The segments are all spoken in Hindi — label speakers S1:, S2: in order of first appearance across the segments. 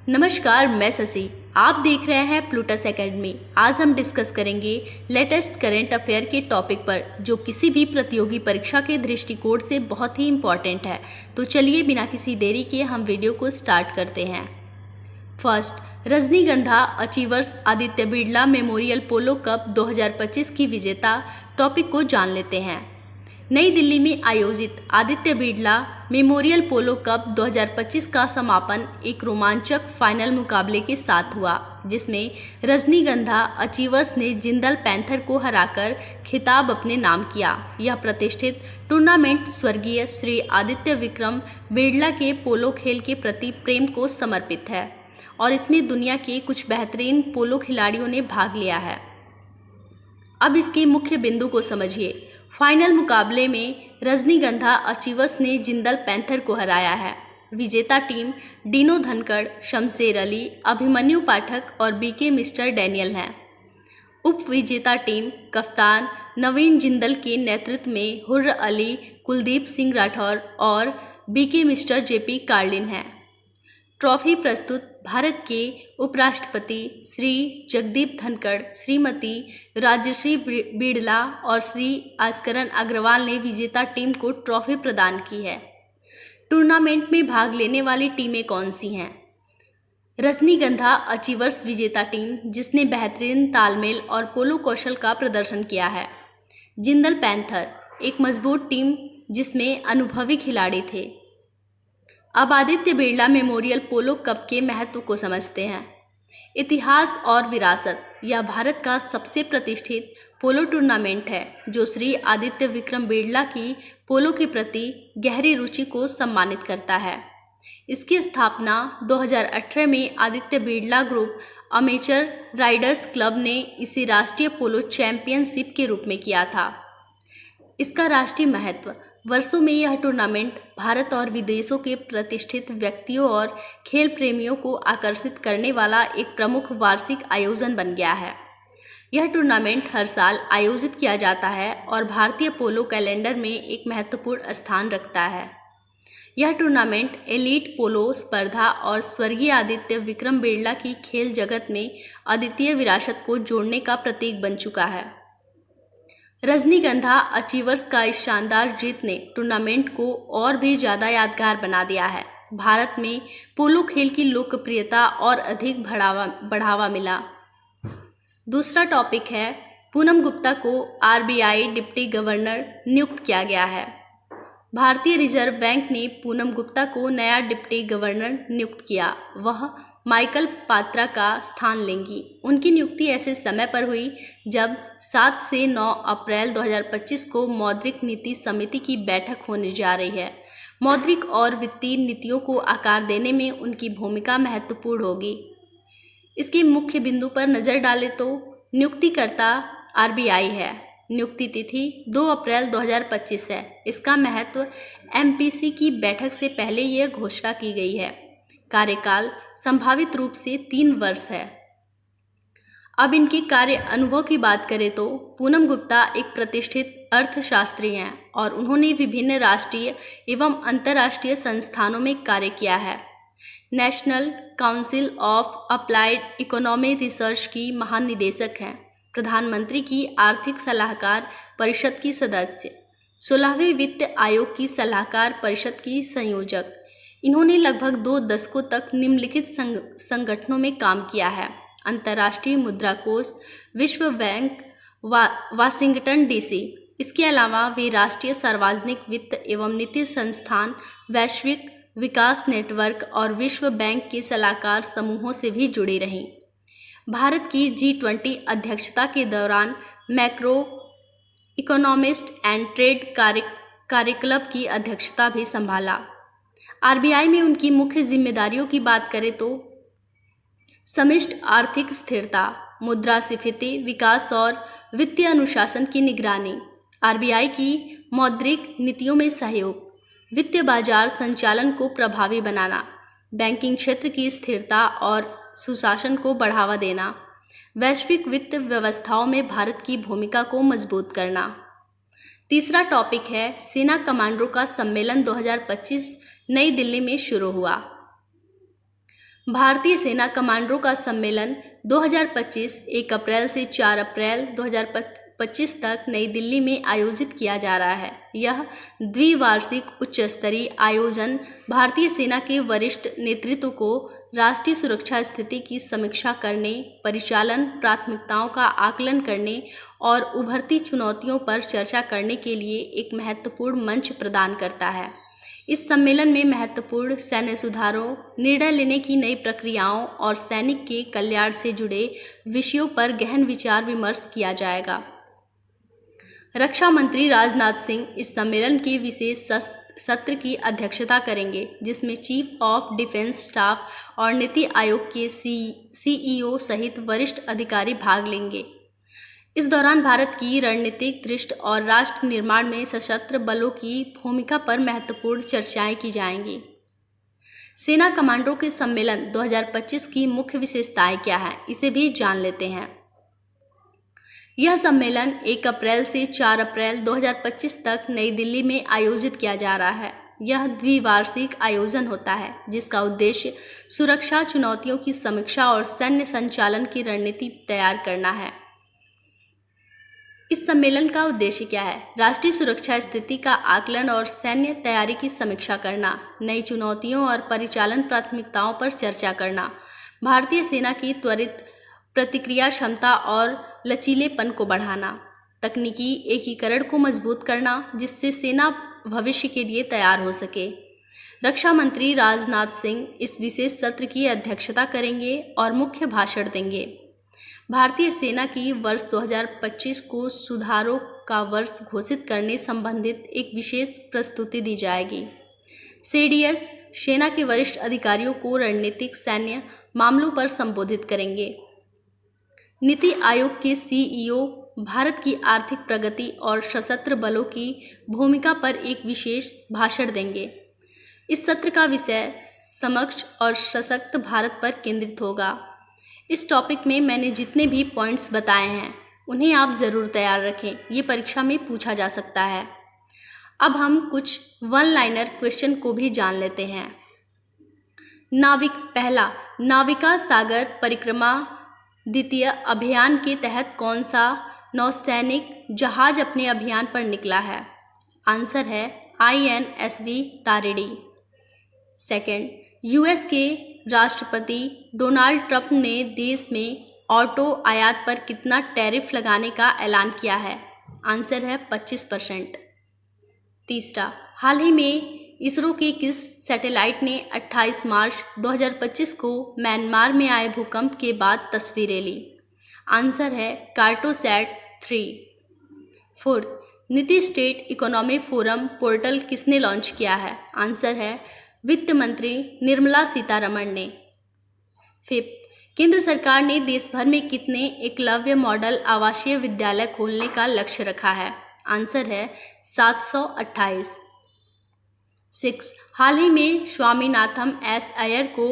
S1: नमस्कार, मैं शशि। आप देख रहे हैं प्लूटस एकेडमी। आज हम डिस्कस करेंगे लेटेस्ट करेंट अफेयर के टॉपिक पर, जो किसी भी प्रतियोगी परीक्षा के दृष्टिकोण से बहुत ही इम्पॉर्टेंट है। तो चलिए बिना किसी देरी के हम वीडियो को स्टार्ट करते हैं। फर्स्ट, रजनीगंधा अचीवर्स आदित्य बिरला मेमोरियल पोलो कप 2025 की विजेता टॉपिक को जान लेते हैं। नई दिल्ली में आयोजित आदित्य बिरला मेमोरियल पोलो कप 2025 का समापन एक रोमांचक फाइनल मुकाबले के साथ हुआ, जिसमें रजनीगंधा अचीवर्स ने जिंदल पैंथर को हराकर खिताब अपने नाम किया। यह प्रतिष्ठित टूर्नामेंट स्वर्गीय श्री आदित्य विक्रम बिरला के पोलो खेल के प्रति प्रेम को समर्पित है और इसमें दुनिया के कुछ बेहतरीन पोलो खिलाड़ियों ने भाग लिया है। अब इसके मुख्य बिंदु को समझिए। फाइनल मुकाबले में रजनीगंधा अचीवर्स ने जिंदल पैंथर को हराया है। विजेता टीम डीनो धनखड़, शमशेर अली, अभिमन्यु पाठक और बीके मिस्टर डैनियल हैं। उप विजेता टीम कप्तान नवीन जिंदल के नेतृत्व में हुर्र अली, कुलदीप सिंह राठौर और बीके मिस्टर जेपी कार्लिन हैं। ट्रॉफी प्रस्तुत भारत के उपराष्ट्रपति श्री जगदीप धनखड़, श्रीमती राजश्री बिड़ला और श्री आस्करन अग्रवाल ने विजेता टीम को ट्रॉफी प्रदान की है। टूर्नामेंट में भाग लेने वाली टीमें कौन सी हैं? रजनीगंधा अचीवर्स विजेता टीम, जिसने बेहतरीन तालमेल और पोलो कौशल का प्रदर्शन किया है। जिंदल पैंथर, एक मजबूत टीम जिसमें अनुभवी खिलाड़ी थे। अब आदित्य बिरला मेमोरियल पोलो कप के महत्व को समझते हैं। इतिहास और विरासत। यह भारत का सबसे प्रतिष्ठित पोलो टूर्नामेंट है, जो श्री आदित्य विक्रम बिरला की पोलो के प्रति गहरी रुचि को सम्मानित करता है। इसकी स्थापना 2018 में Aditya Birla group amateur Riders club ने इसे राष्ट्रीय पोलो चैंपियनशिप के रूप में किया था। इसका राष्ट्रीय महत्व। वर्षों में यह टूर्नामेंट भारत और विदेशों के प्रतिष्ठित व्यक्तियों और खेल प्रेमियों को आकर्षित करने वाला एक प्रमुख वार्षिक आयोजन बन गया है। यह टूर्नामेंट हर साल आयोजित किया जाता है और भारतीय पोलो कैलेंडर में एक महत्वपूर्ण स्थान रखता है। यह टूर्नामेंट एलीट पोलो स्पर्धा और स्वर्गीय आदित्य विक्रम बिरला की खेल जगत में अद्वितीय विरासत को जोड़ने का प्रतीक बन चुका है। रजनीगंधा अचीवर्स का इस शानदार जीत ने टूर्नामेंट को और भी ज़्यादा यादगार बना दिया है। भारत में पोलो खेल की लोकप्रियता और अधिक बढ़ावा मिला। दूसरा टॉपिक है, पूनम गुप्ता को आरबीआई डिप्टी गवर्नर नियुक्त किया गया है। भारतीय रिजर्व बैंक ने पूनम गुप्ता को नया डिप्टी गवर्नर नियुक्त किया। वह माइकल पात्रा का स्थान लेंगी। उनकी नियुक्ति ऐसे समय पर हुई जब 7 से 9 अप्रैल 2025 को मौद्रिक नीति समिति की बैठक होने जा रही है। मौद्रिक और वित्तीय नीतियों को आकार देने में उनकी भूमिका महत्वपूर्ण होगी। इसके मुख्य बिंदु पर नज़र डालें तो नियुक्तिकर्ता आरबीआई है। नियुक्ति तिथि 2 अप्रैल 2025 है। इसका महत्व एमपीसी की बैठक से पहले यह घोषणा की गई है। कार्यकाल संभावित रूप से 3 वर्ष है। अब इनके कार्य अनुभव की बात करें तो पूनम गुप्ता एक प्रतिष्ठित अर्थशास्त्री हैं और उन्होंने विभिन्न राष्ट्रीय एवं अंतर्राष्ट्रीय संस्थानों में कार्य किया है। National council of applied economy research की महानिदेशक हैं। प्रधानमंत्री की आर्थिक सलाहकार परिषद की सदस्य, 16वें वित्त आयोग की सलाहकार परिषद की संयोजक। इन्होंने लगभग 2 दशकों तक निम्नलिखित संगठनों में काम किया है: अंतर्राष्ट्रीय मुद्रा कोष, विश्व बैंक, वाशिंगटन डीसी। इसके अलावा वे राष्ट्रीय सार्वजनिक वित्त एवं नीति संस्थान, वैश्विक विकास नेटवर्क और विश्व बैंक के सलाहकार समूहों से भी जुड़ी रहीं। भारत की G20 अध्यक्षता के दौरान मैक्रो इकोनॉमिस्ट एंड ट्रेड कार्यक्लब की अध्यक्षता भी संभाला। आरबीआई में उनकी मुख्य जिम्मेदारियों की बात करें तो समष्टि आर्थिक स्थिरता, मुद्रास्फीति, विकास और वित्तीय अनुशासन की निगरानी, आरबीआई की मौद्रिक नीतियों में सहयोग, वित्तीय बाजार संचालन को प्रभावी बनाना, बैंकिंग क्षेत्र की स्थिरता और सुशासन को बढ़ावा देना, वैश्विक वित्त व्यवस्थाओं में भारत की भूमिका को मजबूत करना। तीसरा टॉपिक है, सेना कमांडरों का सम्मेलन 2025 नई दिल्ली में शुरू हुआ। भारतीय सेना कमांडरों का सम्मेलन 2025 1 अप्रैल से 4 अप्रैल 2025 तक नई दिल्ली में आयोजित किया जा रहा है। यह द्विवार्षिक उच्च स्तरीय आयोजन भारतीय सेना के वरिष्ठ नेतृत्व को राष्ट्रीय सुरक्षा स्थिति की समीक्षा करने, परिचालन प्राथमिकताओं का आकलन करने और उभरती चुनौतियों पर चर्चा करने के लिए एक महत्वपूर्ण मंच प्रदान करता है। इस सम्मेलन में महत्वपूर्ण सैन्य सुधारों, निर्णय लेने की नई प्रक्रियाओं और सैनिक के कल्याण से जुड़े विषयों पर गहन विचार विमर्श किया जाएगा। रक्षा मंत्री राजनाथ सिंह इस सम्मेलन के विशेष सत्र की अध्यक्षता करेंगे, जिसमें चीफ ऑफ डिफेंस स्टाफ और नीति आयोग के सीईओ सहित वरिष्ठ अधिकारी भाग लेंगे। इस दौरान भारत की रणनीतिक दृष्टि और राष्ट्र निर्माण में सशस्त्र बलों की भूमिका पर महत्वपूर्ण चर्चाएं की जाएंगी। सेना कमांडरों के सम्मेलन 2025 की मुख्य विशेषताएं क्या है, इसे भी जान लेते हैं। यह सम्मेलन 1 अप्रैल से 4 अप्रैल 2025 तक नई दिल्ली में आयोजित किया जा रहा है। यह द्विवार्षिक आयोजन होता है, जिसका उद्देश्य सुरक्षा चुनौतियों की समीक्षा और सैन्य संचालन की रणनीति तैयार करना है। इस सम्मेलन का उद्देश्य क्या है? राष्ट्रीय सुरक्षा स्थिति का आकलन और सैन्य तैयारी की समीक्षा करना, नई चुनौतियों और परिचालन प्राथमिकताओं पर चर्चा करना, भारतीय सेना की त्वरित प्रतिक्रिया क्षमता और लचीलेपन को बढ़ाना, तकनीकी एकीकरण को मजबूत करना जिससे सेना भविष्य के लिए तैयार हो सके। रक्षा मंत्री राजनाथ सिंह इस विशेष सत्र की अध्यक्षता करेंगे और मुख्य भाषण देंगे। भारतीय सेना की वर्ष 2025 को सुधारों का वर्ष घोषित करने संबंधित एक विशेष प्रस्तुति दी जाएगी। सीडीएस सेना के वरिष्ठ अधिकारियों को रणनीतिक सैन्य मामलों पर संबोधित करेंगे। नीति आयोग के सीईओ भारत की आर्थिक प्रगति और सशस्त्र बलों की भूमिका पर एक विशेष भाषण देंगे। इस सत्र का विषय सक्षम और सशक्त भारत पर केंद्रित होगा। इस टॉपिक में मैंने जितने भी पॉइंट्स बताए हैं उन्हें आप ज़रूर तैयार रखें, ये परीक्षा में पूछा जा सकता है। अब हम कुछ वन लाइनर क्वेश्चन को भी जान लेते हैं। पहला, नाविका सागर परिक्रमा द्वितीय अभियान के तहत कौन सा नौसैनिक जहाज अपने अभियान पर निकला है? आंसर है INSV तारिणी। सेकंड, यूएस के राष्ट्रपति डोनाल्ड ट्रंप ने देश में ऑटो आयात पर कितना टैरिफ लगाने का ऐलान किया है? आंसर है 25%। तीसरा, हाल ही में इसरो के किस सैटेलाइट ने 28 मार्च 2025 को म्यांमार में आए भूकंप के बाद तस्वीरें ली? आंसर है कार्टोसैट 3। फोर्थ, नीति स्टेट इकोनॉमी फोरम पोर्टल किसने लॉन्च किया है? आंसर है वित्त मंत्री निर्मला सीतारमण ने। फिफ्थ, केंद्र सरकार ने देश भर में कितने एकलव्य मॉडल आवासीय विद्यालय खोलने का लक्ष्य रखा है? आंसर है 728। 6, हाल ही में स्वामीनाथन एस अय्यर को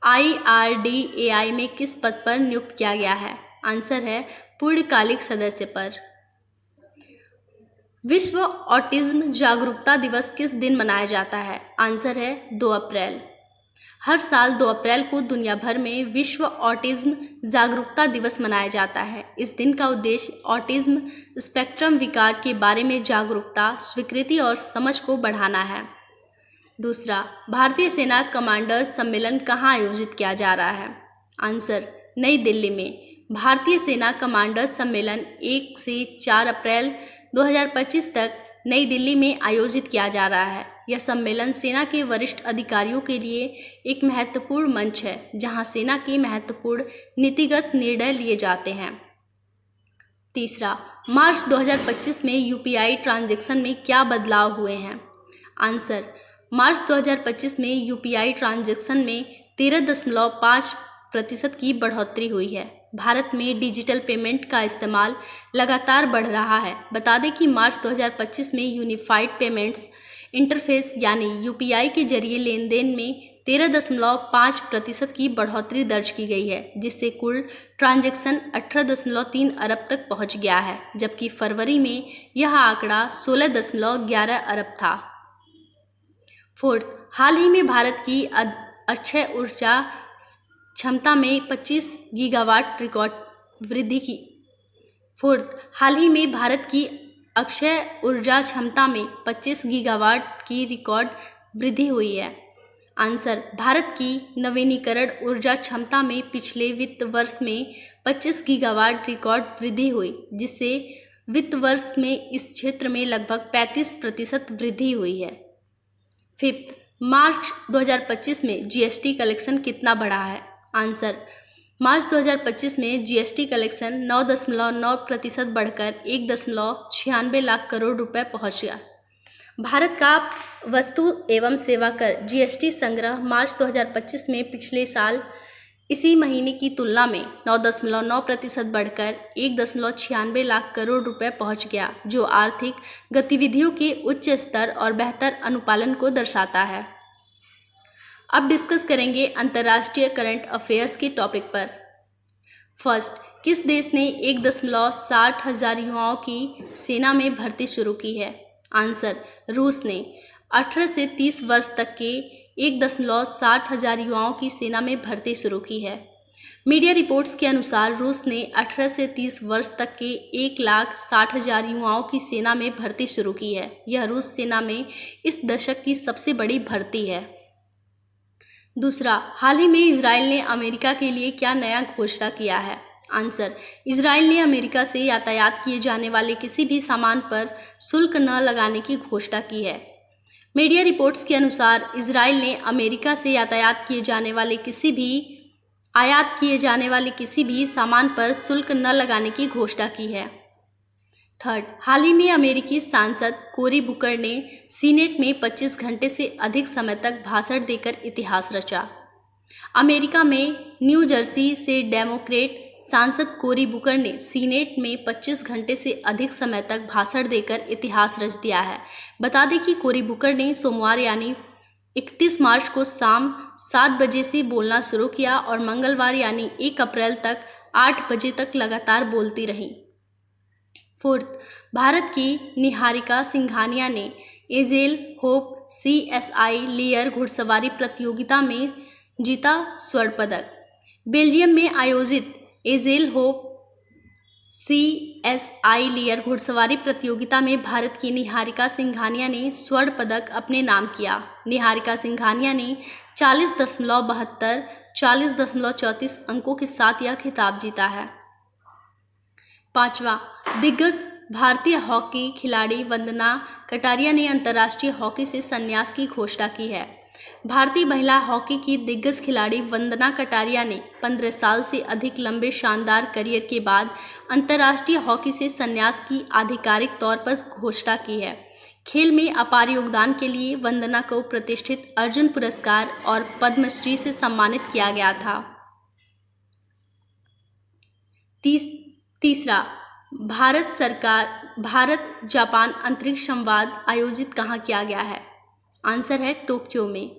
S1: IRDAI में किस पद पर नियुक्त किया गया है? आंसर है पूर्णकालिक सदस्य पर। विश्व ऑटिज्म जागरूकता दिवस किस दिन मनाया जाता है? आंसर है 2 अप्रैल। हर साल 2 अप्रैल को दुनिया भर में विश्व ऑटिज्म जागरूकता दिवस मनाया जाता है। इस दिन का उद्देश्य ऑटिज्म स्पेक्ट्रम विकार के बारे में जागरूकता, स्वीकृति और समझ को बढ़ाना है। दूसरा, भारतीय सेना कमांडर्स सम्मेलन कहाँ आयोजित किया जा रहा है? आंसर, नई दिल्ली में। भारतीय सेना कमांडर्स सम्मेलन 1 से 4 अप्रैल 2025 तक नई दिल्ली में आयोजित किया जा रहा है। यह सम्मेलन सेना के वरिष्ठ अधिकारियों के लिए एक महत्वपूर्ण मंच है, जहां सेना के महत्वपूर्ण नीतिगत निर्णय लिए जाते हैं। तीसरा, मार्च 2025 में UPI ट्रांजैक्शन में क्या बदलाव हुए हैं? आंसर, मार्च 2025 में UPI ट्रांजैक्शन में 13.5% की बढ़ोतरी हुई है। भारत में डिजिटल पेमेंट का इस्तेमाल लगातार बढ़ रहा है। बता दें कि मार्च 2025 में यूनिफाइड पेमेंट्स इंटरफेस यानी UPI के जरिए लेन देन में 13.5% की बढ़ोतरी दर्ज की गई है, जिससे कुल ट्रांजैक्शन 18.3 अरब तक पहुंच गया है, जबकि फरवरी में यह आंकड़ा 16.11 अरब था। फोर्थ, हाल ही में भारत की अक्षय ऊर्जा क्षमता में 25 गीगावाट रिकॉर्ड वृद्धि की। फोर्थ, हाल ही में भारत की अक्षय ऊर्जा क्षमता में 25 गीगावाट की रिकॉर्ड वृद्धि हुई है। आंसर, भारत की नवीनीकरण ऊर्जा क्षमता में पिछले वित्त वर्ष में 25 गीगावाट रिकॉर्ड वृद्धि हुई, जिससे वित्त वर्ष में इस क्षेत्र में लगभग 35% वृद्धि हुई है। फिफ्थ, मार्च 2025 में जीएसटी कलेक्शन कितना बढ़ा है? आंसर, मार्च 2025 में जीएसटी कलेक्शन 9.9% बढ़कर 1.96 लाख करोड़ रुपए पहुंच गया। भारत का वस्तु एवं सेवा कर जीएसटी संग्रह मार्च 2025 में पिछले साल इसी महीने की तुलना में 9.9% बढ़कर 1.96 लाख करोड़ रुपए पहुंच गया, जो आर्थिक गतिविधियों के उच्च स्तर और बेहतर अनुपालन को दर्शाता है। अब डिस्कस करेंगे अंतर्राष्ट्रीय करंट अफेयर्स के टॉपिक पर। फर्स्ट, किस देश ने 1,60,000 युवाओं की सेना में भर्ती शुरू की है? आंसर, रूस ने 18 से 30 वर्ष तक के 1,60,000 युवाओं की सेना में भर्ती शुरू की है। मीडिया रिपोर्ट्स के अनुसार रूस ने 18 से 30 वर्ष तक के 1,60,000 युवाओं की सेना में भर्ती शुरू की है। यह रूस सेना में इस दशक की सबसे बड़ी भर्ती है। दूसरा, हाल ही में इजराइल ने अमेरिका के लिए क्या नया घोषणा किया है? आंसर, इजराइल ने अमेरिका से यातायात किए जाने वाले किसी भी सामान पर शुल्क न लगाने की घोषणा की है। मीडिया रिपोर्ट्स के अनुसार इजराइल ने अमेरिका से आयात किए जाने वाले किसी भी सामान पर शुल्क न लगाने की घोषणा की है। थर्ड, हाल ही में अमेरिकी सांसद कोरी बुकर ने सीनेट में 25 घंटे से अधिक समय तक भाषण देकर इतिहास रचा। अमेरिका में न्यू जर्सी से डेमोक्रेट सांसद कोरी बुकर ने सीनेट में 25 घंटे से अधिक समय तक भाषण देकर इतिहास रच दिया है। बता दें कि कोरी बुकर ने सोमवार यानी 31 मार्च को शाम 7 बजे से बोलना शुरू किया और मंगलवार यानी 1 अप्रैल तक 8 बजे तक लगातार बोलती रहीं। फोर्थ, भारत की निहारिका सिंघानिया ने एजेल होप CSI लेयर घुड़सवारी प्रतियोगिता में जीता स्वर्ण पदक। बेल्जियम में आयोजित एजेल होप CSI लेयर घुड़सवारी प्रतियोगिता में भारत की निहारिका सिंघानिया ने स्वर्ण पदक अपने नाम किया। निहारिका सिंघानिया ने 40.72, 40.34 अंकों के साथ यह खिताब जीता है। पांचवा, दिग्गज भारतीय हॉकी खिलाड़ी वंदना कटारिया ने अंतर्राष्ट्रीय हॉकी से संन्यास की घोषणा की है। भारतीय महिला हॉकी की दिग्गज खिलाड़ी वंदना कटारिया ने 15 साल से अधिक लंबे शानदार करियर के बाद अंतर्राष्ट्रीय हॉकी से संन्यास की आधिकारिक तौर पर घोषणा की है। खेल में अपार योगदान के लिए वंदना को प्रतिष्ठित अर्जुन पुरस्कार और पद्मश्री से सम्मानित किया गया था। तीसरा, भारत जापान अंतरिक्ष संवाद आयोजित कहाँ किया गया है? आंसर है टोक्यो में।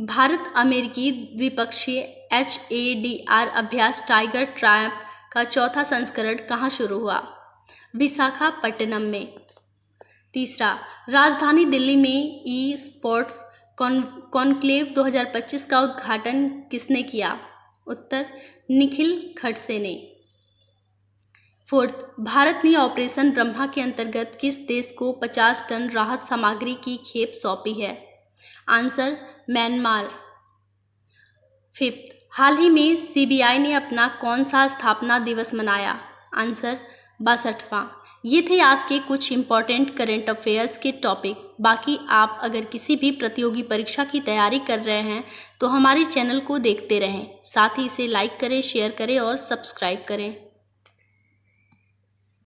S1: भारत अमेरिकी द्विपक्षीय HADR अभ्यास टाइगर ट्रायम्फ का चौथा संस्करण कहाँ शुरू हुआ? विशाखापट्टनम में। तीसरा, राजधानी दिल्ली में ई-स्पोर्ट्स कॉन्क्लेव 2025 का उद्घाटन किसने किया? उत्तर, निखिल खड़से ने। फोर्थ, भारत ने ऑपरेशन ब्रह्मा के अंतर्गत किस देश को 50 टन राहत सामग्री की खेप सौंपी है? Answer, Myanmar. फिफ्थ, हाल ही में CBI ने अपना कौन सा स्थापना दिवस मनाया? आंसर, 62वां। ये थे आज के कुछ इम्पॉर्टेंट करंट अफेयर्स के टॉपिक। बाकी आप अगर किसी भी प्रतियोगी परीक्षा की तैयारी कर रहे हैं तो हमारे चैनल को देखते रहें। साथ ही इसे लाइक करें, शेयर करें और सब्सक्राइब करें।